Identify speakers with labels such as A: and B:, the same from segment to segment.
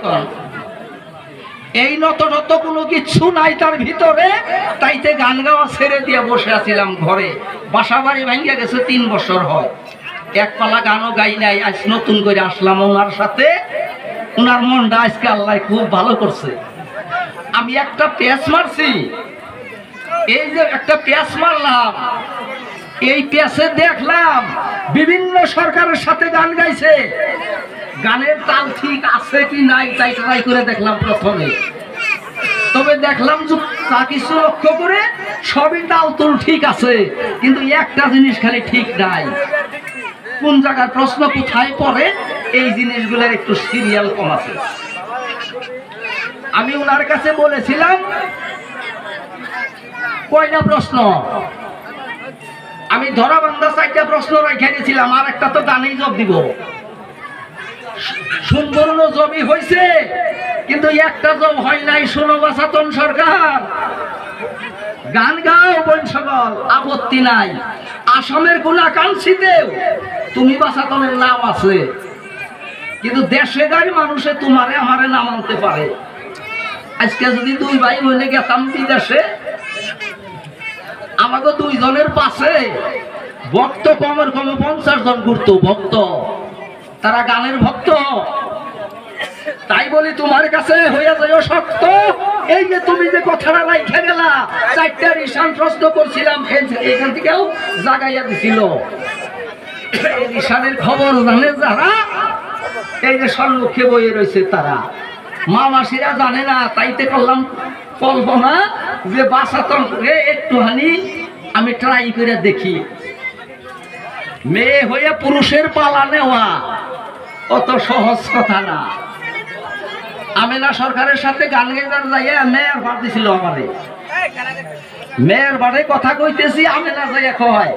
A: এখন এই নত কোনো কিছু নাই তার ভিতরে, তাইতে গান গাওয়া ছেড়ে দিয়ে বসে আছিলাম ঘরে। বাসা বাড়ি ভেঙে গেছে 3 বছর হয়, এক পালা গানও গাই নাই। আজ নতুন করে আসলাম ওনার সাথে, ওনার মনটা আজকে আল্লাহ খুব ভালো করছে। আমি একটা পেঁচ মারছি, এই যে একটা পেঁচ মারলাম, এই পেঁচে দেখলাম বিভিন্ন সরকারের সাথে গান গাইছে। গানের তাল ঠিক আছে কি নাই তাই ট্রাই করে দেখলাম প্রথমে, তবে দেখলাম তা কিছু লক্ষ্য করে সবই তাল তুল ঠিক আছে, কিন্তু একটা জিনিস খালি ঠিক নাই। কোন জায়গার প্রশ্ন কোথায় পড়ে, এই জিনিসগুলোর একটু সিরিয়াল কম আছে। আমি ওনার কাছে বলেছিলাম কয়টা প্রশ্ন, আমি ধরা বান্ধা 4টা প্রশ্ন রেখে দিয়েছিলাম, আর একটা তো গানেই জব দিব। সম্পূর্ণ জমি হয়েছে, কিন্তু একটা জব হয় নাই। শোনো বাসাতন সরকার, গান গাও বংশগল, আপত্তি নাই। আসামের কোনাকাঙ্ক্ষীতেও তুমি বাসাতনের নাম আছে, কিন্তু দেশে গাড়ি মানুষে তোমারে আমারে নাম আনতে পারে। আজকে যদি 2 ভাই বলে গেতাম বিদেশে, আমাকে 2 জনের পাশে ভক্ত কমের কমে 50 জন ঘুরতো ভক্ত, তারা গানের ভক্ত। তাই বলি তোমার কাছে হয়ে যায় শক্ত। এই যে তুমি যে কথাটা রাইখে গেলা, 4টা রিশান প্রশ্ন করছিলাম, এখান থেকেও জাগাইয়া দিছিল। এই রিশানের খবর জানে যারা, এই যে সম্মুখে বইয়ে রয়েছে তারা, মা মাসিরা জানে না। তাইতে করলাম কল্পনা যে বাসাতন একটুখানি আমি ট্রাই করে দেখি। মেয়ে হয়ে পুরুষের পালা নেওয়া অত সহজ কথা না। আমেনা সরকারের সাথে গান গাইবার যাইয়া মেয়ের ভার দিছিল আমারে, মেয়ের ভারে কথা কইতেছি, আমেনা যাইয়া কয়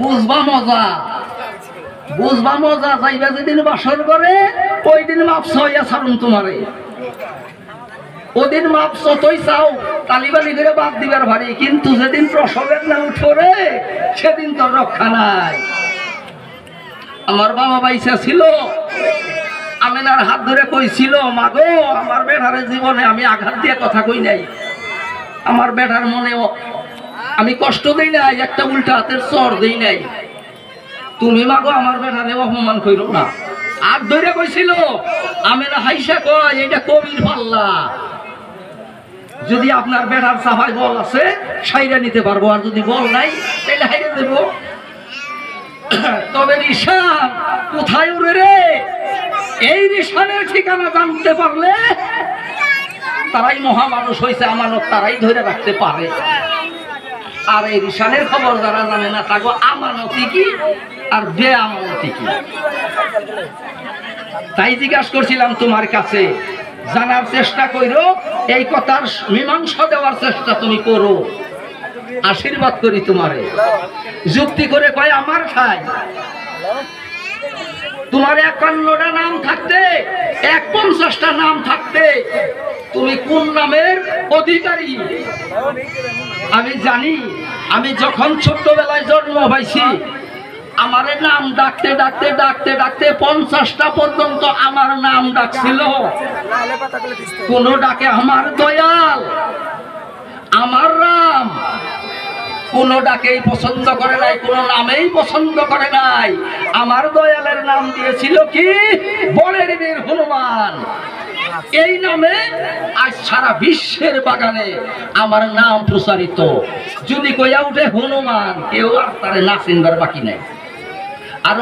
A: বুঝবা মজা, বুঝবা মজা। যাইবা যেদিন বাসর করে ওই দিন মাপস হইয়া ছাড়ুন তোমারে। ওদিন মাপ যতই চাও তালিবালি করে বাদ দিবার ভারী, কিন্তু যেদিন প্রসবের নাম উঠরে সেদিন তোর রক্ষা নাই। আমার বাবা বাইসা ছিল, আমেনার হাত ধরে কইছিল, মাগো আমার বেটারে জীবনে আমি আঘাত দিয়ে কথা কই নাই, আমার বেটার মনেও আমি কষ্ট দেই নাই, একটা উল্টা হাতের চর দেই নাই। তুমি মাগো আমার বেটারে অপমান কইরো না। হাত ধরে কইছিল। আমেনা হাইসা কয় এটা কবির পাল্লা, যদি আপনার বেটার সাফাই বল আছে সাইরা নিতে পারবো, আর যদি বল নাই তাহলে হাইরে দেব। তবে রিশান কোথায় উড়ে রে, এই রিশানের ঠিকানা জানতে পারলে তারাই মহামানুষ হয়েছে, আমানত তারাই ধরে রাখতে পারে। আর এই রিশানের খবর যারা জানে না, তাকে আমানতি কি আর বেআমানতি কি। তাই জিজ্ঞাসা করছিলাম তোমার কাছে, জানার চেষ্টা করো, এই কথার মীমাংসা দেওয়ার চেষ্টা তুমি করো। আশীর্বাদ করি তোমারে। যুক্তি করে কয় আমার ঠাই, তোমার 51টা নাম থাকতে 150টা নাম থাকতে তুমি কোন নামের অধিকারী আমি জানি। আমি যখন ছোট্টবেলায় জন্ম হয়েছি, আমার নাম ডাকতে ডাকতে ডাকতে ডাকতে 50টা পর্যন্ত আমার নাম ডাকছিল। কোন ডাকে আমার দয়াল, আমার রাম, কোন ডাকেই পছন্দ করে নাই, কোন নামেই পছন্দ করে নাই। আমার দয়ালের নাম দিয়েছিল কি বনের বীর হনুমান। এই নামে আজ সারা বিশ্বের বাগানে আমার নাম প্রচারিত। যদি কইয়া উঠে হনুমান, কেউ আর তারে না চিনবার বাকি নাই। আর